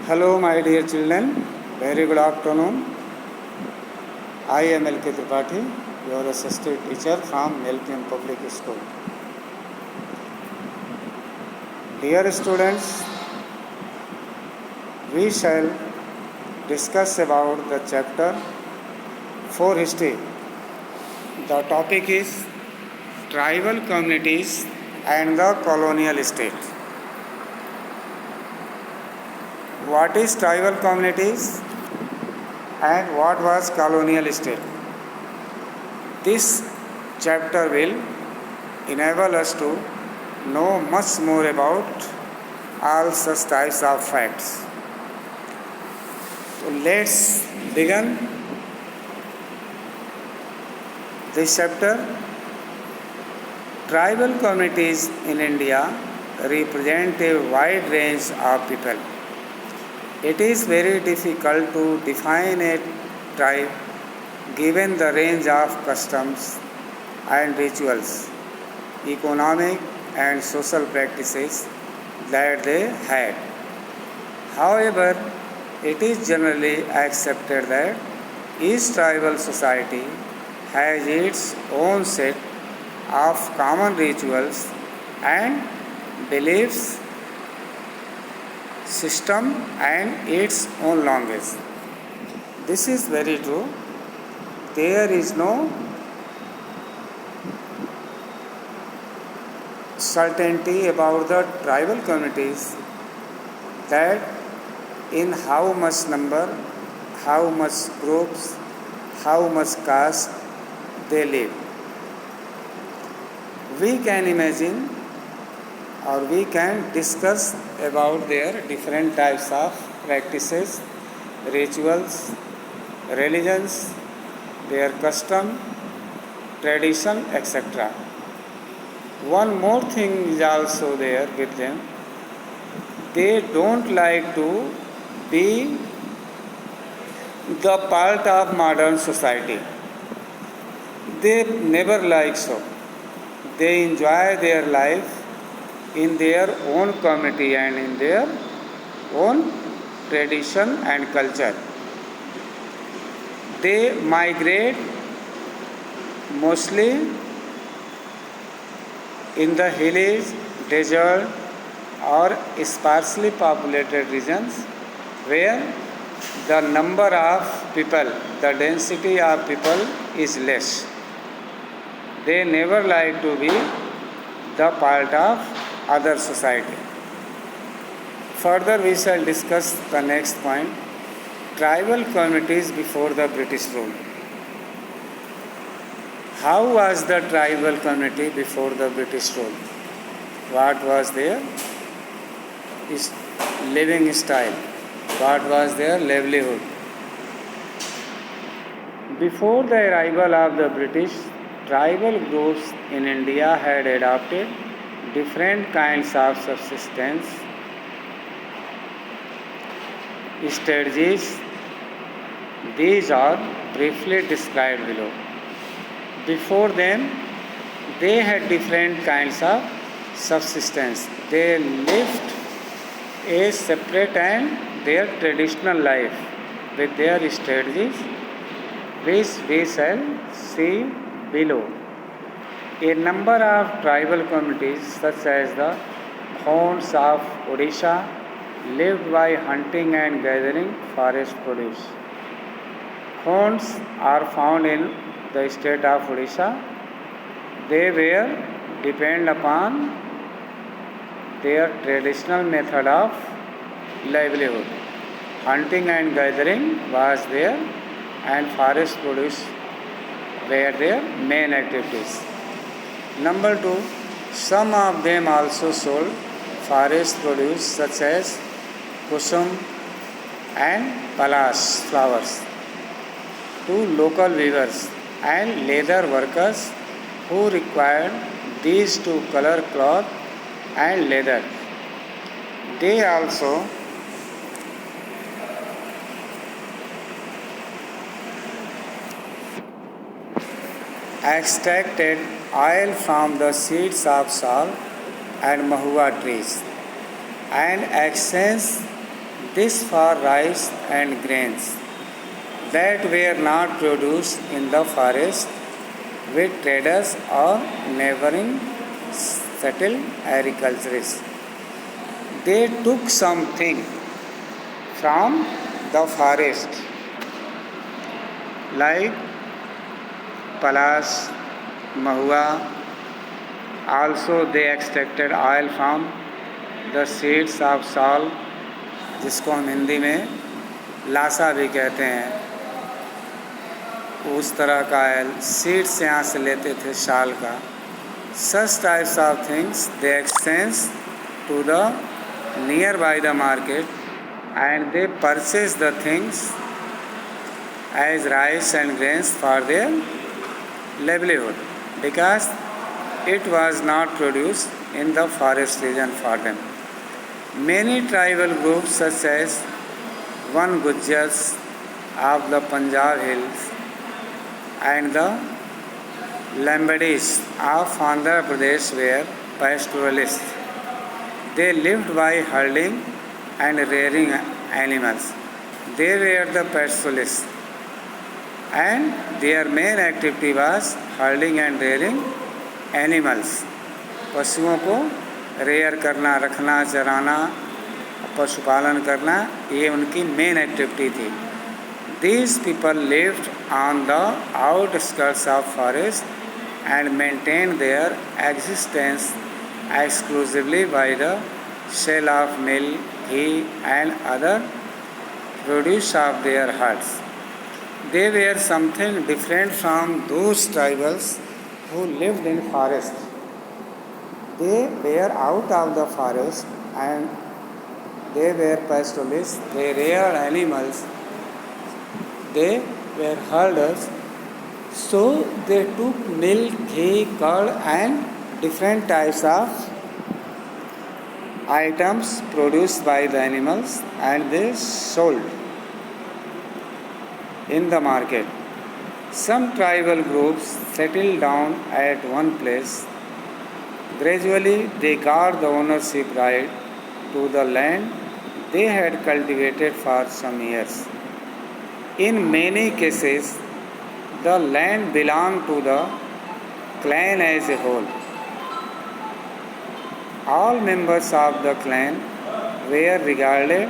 Hello, my dear children. Very good afternoon. I am L.K. Tripathi, your assistant teacher from LPM Public School. Dear students, we shall discuss about the chapter 4 History. The topic is tribal communities and the colonial state. What is tribal communities and what was colonial state? This chapter will enable us to know much more about all such types of facts. So let's begin this chapter. Tribal communities in India represent a wide range of people. It is very difficult to define a tribe given the range of customs and rituals, economic and social practices that they had. However, it is generally accepted that each tribal society has its own set of common rituals and beliefs system and its own language. This is very true. There is no certainty about the tribal communities that in how much number, how much groups, how much caste they live. We can imagine or we can discuss about their different types of practices, rituals, religions, their custom, tradition, etc. One more thing is also there with them. They don't like to be the part of modern society. They never like so. They enjoy their life in their own community and in their own tradition and culture. They migrate mostly in the hilly, desert or sparsely populated regions where the number of people, the density of people is less. They never like to be the part of other society. Further, we shall discuss the next point, tribal communities before the British rule. How was the tribal community before the British rule? What was their living style? What was their livelihood? Before the arrival of the British, tribal groups in India had adopted different kinds of subsistence strategies. These are briefly described below. Before them, they had different kinds of subsistence. They lived a separate and their traditional life with their strategies, which we shall see below. A number of tribal communities, such as the Khonds of Odisha, lived by hunting and gathering forest produce. Khonds are found in the state of Odisha. They were depend upon their traditional method of livelihood. Hunting and gathering was there, and forest produce were their main activities. Number 2, some of them also sold forest produce such as kusum and palash flowers to local weavers and leather workers who required these to color cloth and leather. They also extracted oil from the seeds of sal and mahua trees and exchanged This for rice and grains that were not produced in the forest with traders or neighboring settled agriculturists. They took something from the forest like palas, mahua. Also they extracted oil from the seeds of sal, जिसको हम हिंदी में लासा भी कहते हैं, उस तरह का oil seeds यहाँ से लेते थे शाल का. Such types of things they exchange to the nearby the market, and they purchase the things as rice and grains for their livelihood, because it was not produced in the forest region for them. Many tribal groups such as one Gujars of the Punjab hills and the Lambadis of Andhra Pradesh were pastoralists. They lived by herding and rearing animals. They were the pastoralists, and their main activity was herding and rearing animals. पशुओं को rare करना, रखना, चराना, पशुपालन करना, ये उनकी main activity थी. These people lived on the outskirts of forest and maintained their existence exclusively by the sale of milk, ghee and other produce of their herds. They were something different from those tribals who lived in forest. They were out of the forest and they were pastoralists. They reared animals. They were herders. So they took milk, ghee, curd and different types of items produced by the animals, and they sold in the market. Some tribal groups settled down at one place. Gradually they got the ownership right to the land they had cultivated for some years. In many cases, the land belonged to the clan as a whole. All members of the clan were regarded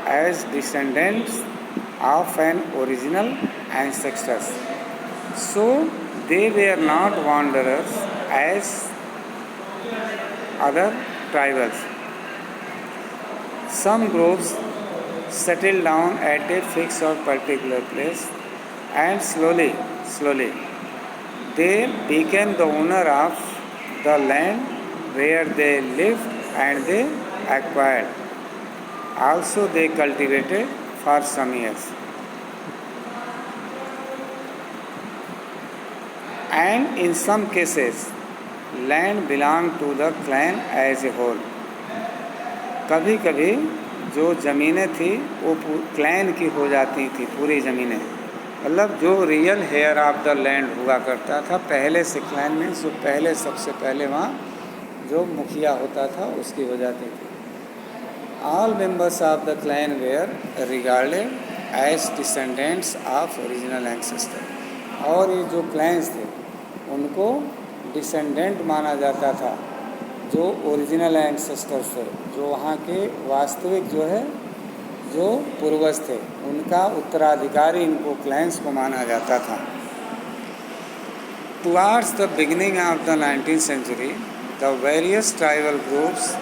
as descendants of an original ancestor. So they were not wanderers as other tribals. Some groups settled down at a fixed or particular place, and slowly they became the owner of the land where they lived, and they acquired. Also they cultivated for some years. And in some cases, land belonged to the clan as a whole. कभी कभी जो ज़मीनें थी वो clan की हो जाती थी, पूरी ज़मीनें, मतलब जो real heir of the land हुआ करता था पहले से क्लैन में, जो पहले सबसे पहले वहाँ जो मुखिया होता था उसकी हो जाती थी. All members of the clan were regarded as descendants of original ancestor. और ये जो क्लैंस थे उनको डिसेंडेंट माना जाता था जो ओरिजिनल एंसेस्टर्स थे, जो वहाँ के वास्तविक जो पूर्वज थे, उनका उत्तराधिकारी इनको क्लैंस को माना जाता था. Towards the beginning of the 19th century, the various tribal groups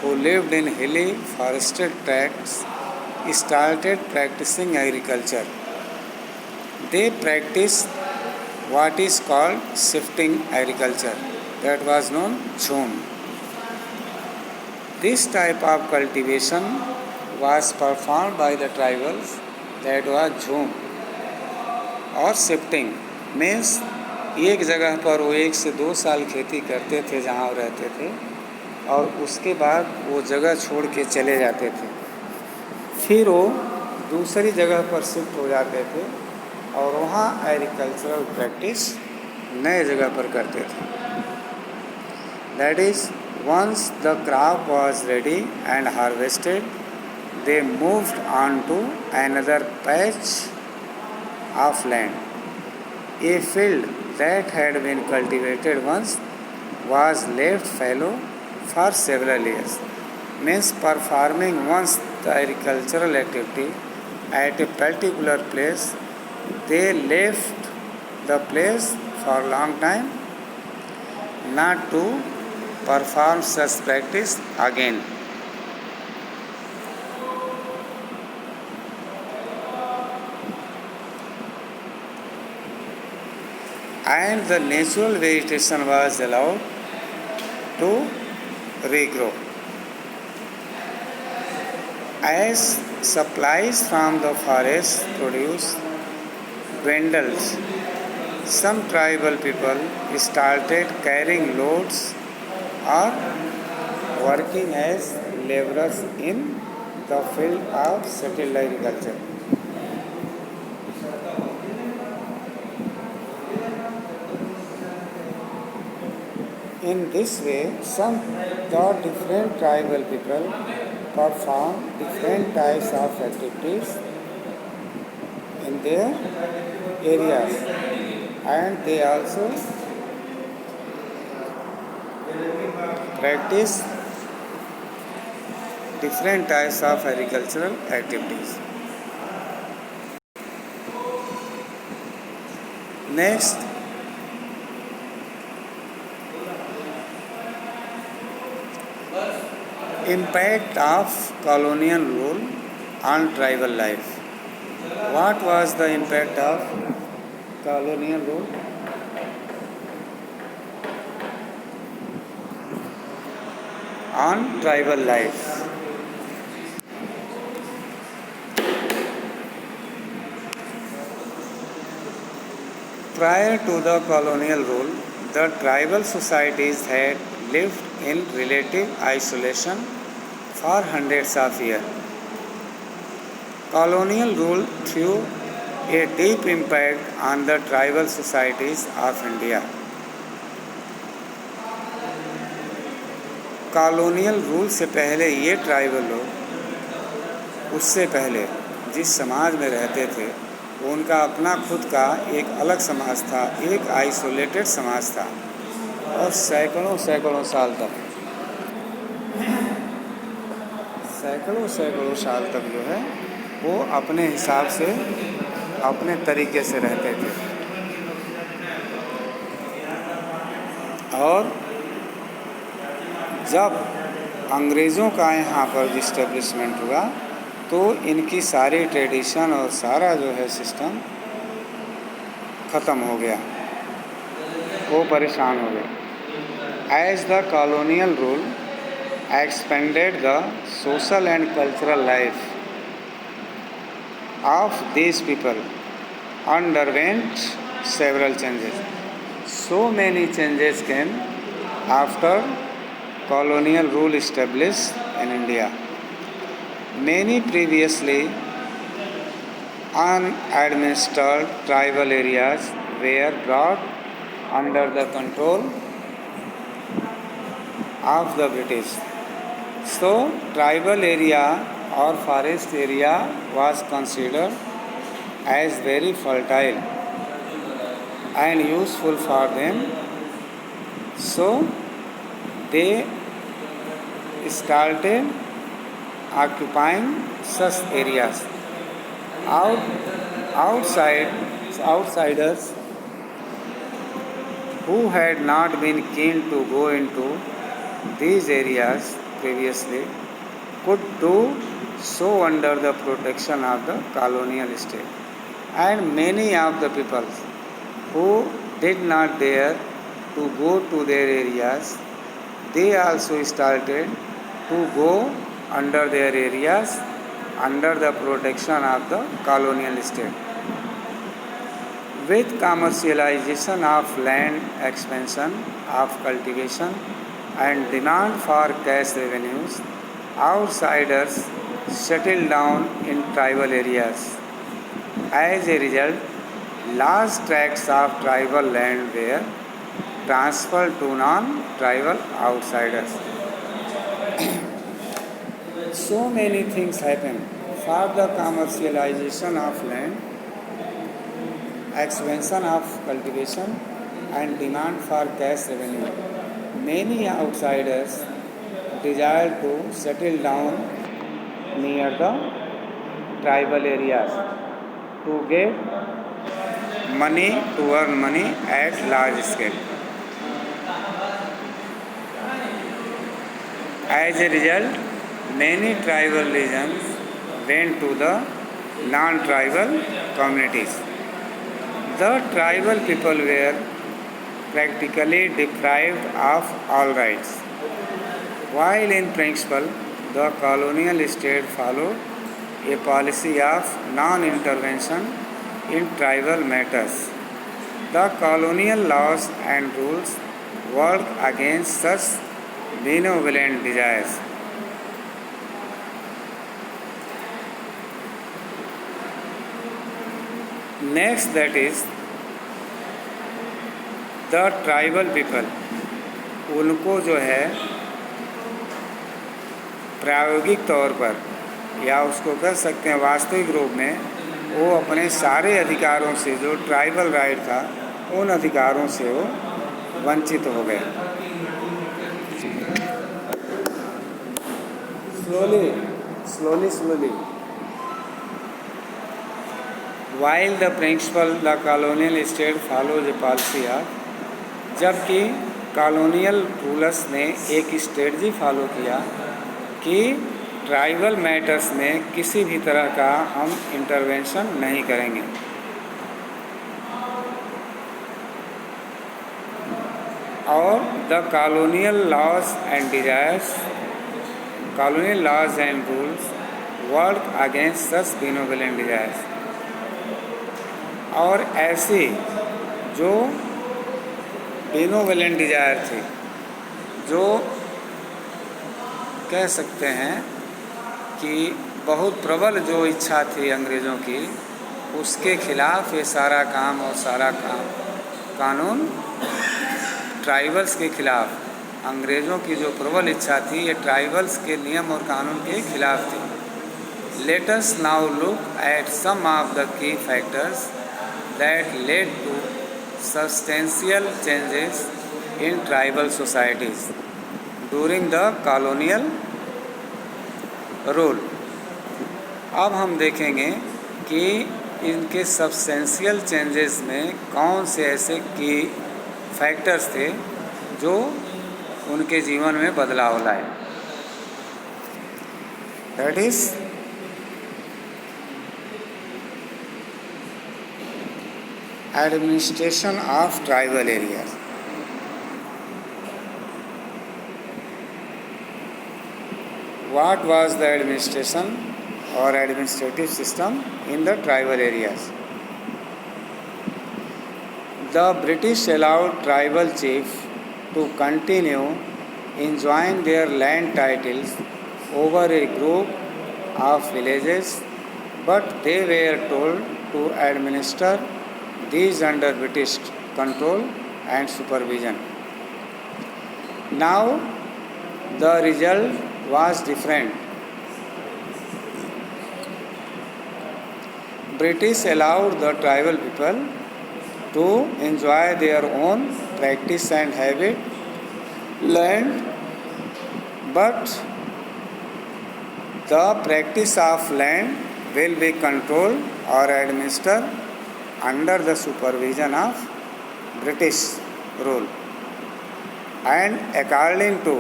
who lived in hilly forested tracts started practicing agriculture. They practiced what is called shifting agriculture, that was known jhum. This type of cultivation was performed by the tribals, that was jhum. और shifting means एक जगह पर वो 1 से 2 साल खेती करते थे जहाँ वो रहते थे, और उसके बाद वो जगह छोड़ के चले जाते थे. फिर वो दूसरी जगह पर शिफ्ट हो जाते थे और वहाँ एग्रीकल्चरल प्रैक्टिस नए जगह पर करते थे. That is, once the crop was ready and harvested, they moved on to another patch of land. A field that had been cultivated once was left fallow for several years. Means performing once the agricultural activity at a particular place, they left the place for a long time not to perform such practice again. And the natural vegetation was allowed to regrow. As supplies from the forest produce dwindled, some tribal people started carrying loads or working as laborers in the field of settled agriculture. In this way, some the different tribal people perform different types of activities in their areas, and they also practice different types of agricultural activities. Next, impact of colonial rule on tribal life. What was the impact of colonial rule? On tribal life. Prior to the colonial rule, the tribal societies had lived in relative isolation for hundreds of years. Colonial rule threw a deep impact on the tribal societies of India. Colonial rule से पहले ये tribal लोग उससे पहले जिस समाज में रहते थे उनका अपना खुद का एक अलग समाज था, एक आइसोलेटेड समाज था, और सैकड़ों सैकड़ों साल तक जो है वो अपने हिसाब से अपने तरीके से रहते थे। और जब अंग्रेज़ों का यहाँ पर इस्टेब्लिशमेंट हुआ तो इनकी सारी ट्रेडिशन और सारा जो है सिस्टम ख़त्म हो गया, वो परेशान हो गए। As the colonial rule expanded the social and cultural life of these people underwent several changes. So many changes came after colonial rule established in India. Many previously unadministered tribal areas were brought under the control of the British. So, tribal area or forest area was considered as very fertile and useful for them. So, they started occupying such areas. Outsiders who had not been keen to go into these areas previously could do so under the protection of the colonial state. And many of the people who did not dare to go to their areas, they also started to go under their areas under the protection of the colonial state. With commercialization of land, expansion of cultivation, and demand for cash revenues, outsiders settled down in tribal areas. As a result, large tracts of tribal land were transferred to non-tribal outsiders. So many things happen. For the commercialization of land, expansion of cultivation, and demand for cash revenue, many outsiders desire to settle down near the tribal areas to get money, to earn money at large scale. As a result, many tribal regions went to the non-tribal communities. The tribal people were practically deprived of all rights. While in principle, the colonial state followed a policy of non-intervention in tribal matters. The colonial laws and rules worked against such benevolent desires. Next, that is the tribal people. उनको जो है प्रायोगिक तौर पर या उसको कह सकते हैं वास्तविक रूप में वो अपने सारे अधिकारों से जो ट्राइबल राइट था उन अधिकारों से वो वंचित हो गए. Slowly. While the principle, the colonial state follows a policy of, जबकि कॉलोनियल रूलर्स ने एक स्ट्रेटजी फॉलो किया कि ट्राइबल मैटर्स में किसी भी तरह का हम इंटरवेंशन नहीं करेंगे. और the colonial laws and rules work against such benevolent desires. और ऐसी जो बेनोवलेंट डिजायर थी, जो कह सकते हैं कि बहुत प्रबल जो इच्छा थी अंग्रेज़ों की, उसके खिलाफ ये सारा काम और सारा कानून ट्राइबल्स के खिलाफ, अंग्रेज़ों की जो प्रबल इच्छा थी ये ट्राइबल्स के नियम और कानून के खिलाफ थी. Let us now look at some of the key factors that led to substantial changes in tribal societies during the colonial rule. अब हम देखेंगे कि इनके सब्सटेंशियल चेंजेस में कौन से ऐसे की फैक्टर्स थे जो उनके जीवन में बदलाव लाए. That is administration of tribal areas. What was the administration or administrative system in the tribal areas? The British allowed tribal chiefs to continue enjoying their land titles over a group of villages, but they were told to administer these under British control and supervision. Now, the result was different. British allowed the tribal people to enjoy their own practice and habit land, but the practice of land will be controlled or administered under the supervision of British rule. And according to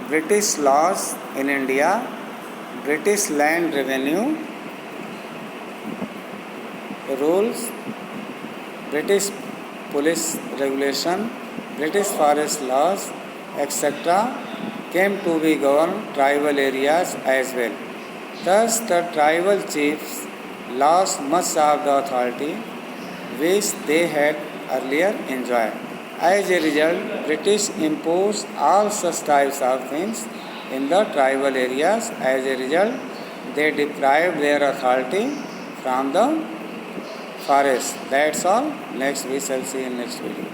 British laws in India, British land revenue rules, British police regulation, British forest laws, etc. came to be govern tribal areas as well. Thus, the tribal chiefs lost much of the authority which they had earlier enjoyed. As a result, British imposed all such types of things in the tribal areas. As a result, they deprived their authority from the forest. That's all. Next we shall see in next video.